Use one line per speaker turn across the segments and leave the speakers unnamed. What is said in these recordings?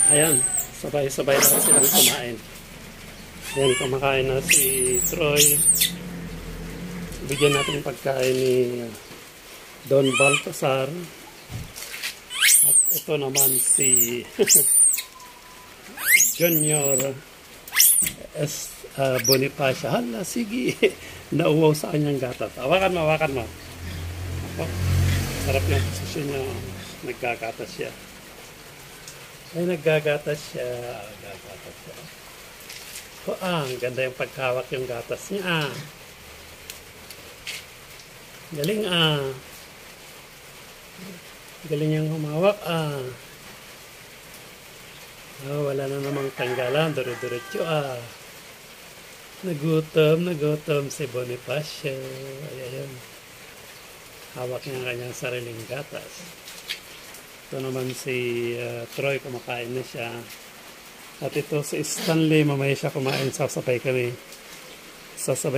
Ayan, sabay-sabay na silang kumain. Ayan, kumakain na si Troy. Bigyan natin pagkain ni Don Baltasar. At ito naman si Junior Bonifacio. Hala, sige. Nauwaw sa kanyang gatas. Hawakan mo, hawakan mo. Ako, sarap yung posisyon niya. Nagkagatas siya. Ay, naggagatas siya. Naggagatas siya. Ang ganda yung pagkawak yung gatas niya. Galing Galing yung humawak wala na namang tanggalan. Duro-duretso Nagutom si Bonifacio. Ayan. Hawak niya ang kanyang sariling gatas. Ito naman si Troy, kumakain na siya. At ito si Stanley, mamaya siya kumain, sasabay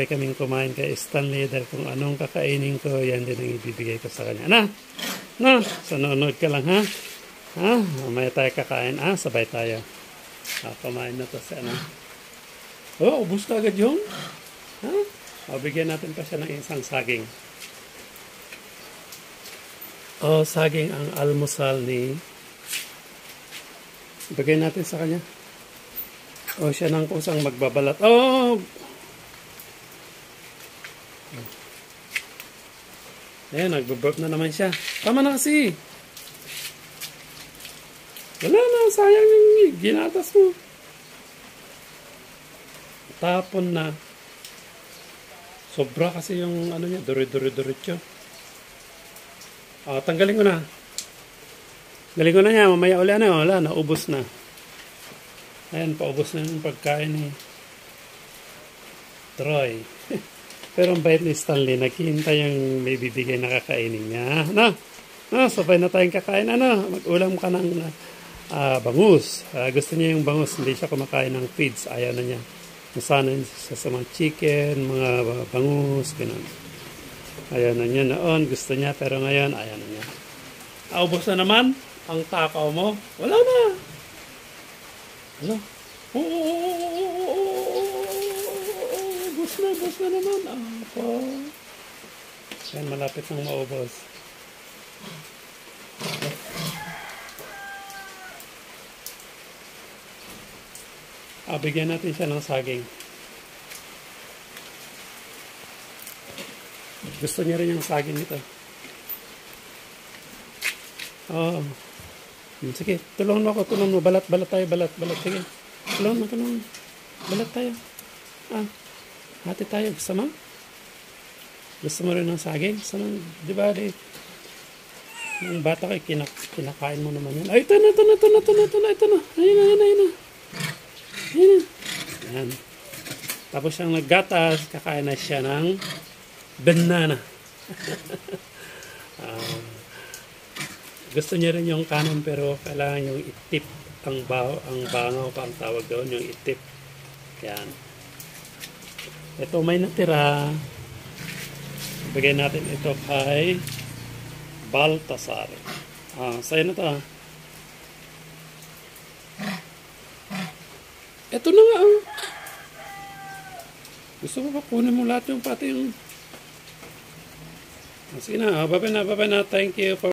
kaming kumain kay Stanley dahil kung anong kakainin ko, yan din ang ibibigay ko sa kanya. Sunod ka lang ha? Mamaya tayo kakain, sabay tayo. Kumain na to si ubus ka agad yun? Bigyan natin pa siya ng isang saging. Saging ang almusal ni. Ibigay natin sa kanya. Siya nang kusang magbabalat. Ayan, nagbaburp na naman siya. Tama na kasi. Wala na, sayang yung ginatas mo. Tapon na. Sobra kasi yung niya, duri-duri-durityo. Tanggalin ko na. Galing ko na niya, mamaya uli wala na, ubos na. Ayan, paubos na yung pagkain ni Troy. Pero ang bait ni Stanley, naghihintay yung may bibigay na kakainin niya. Sabay na tayong kakain. Mag-ulam ka ng bangus. Gusto niya yung bangus, hindi siya kumakain ng feeds. Ayaw na niya. Nasanay siya sa mga chicken, mga bangus, gano'n. Ayaw na niya noon, gusto niya, pero ngayon, ayaw na niya. Ubos na naman ang takaw mo. Wala na. Ubos na naman. Yan, malapit nang maubos. Bigyan natin siya ng saging. Gusto niya rin yung saging nito. Sige, tulungan mo ako, balat tayo, balat. Sige, tulungan mo. Balat tayo. Hati tayo. Gusto mo? Gusto mo rin ng saging? Di ba, yung bata ko, kinakain mo naman yan. Ito na. Ayun na. Ayan. Tapos siyang naggatas, kakain na siya ng banana. Gusto niya rin yung kanon pero kailangan yung itip. Ang bangaw pa ang tawag doon, yung itip. Yan. Ito may natira. Bigay natin ito kay Baltasar. Sa'yo na ito Ito na nga Gusto mo ba kunin mo lahat yung pati yung. Sige na, baba na. Thank you for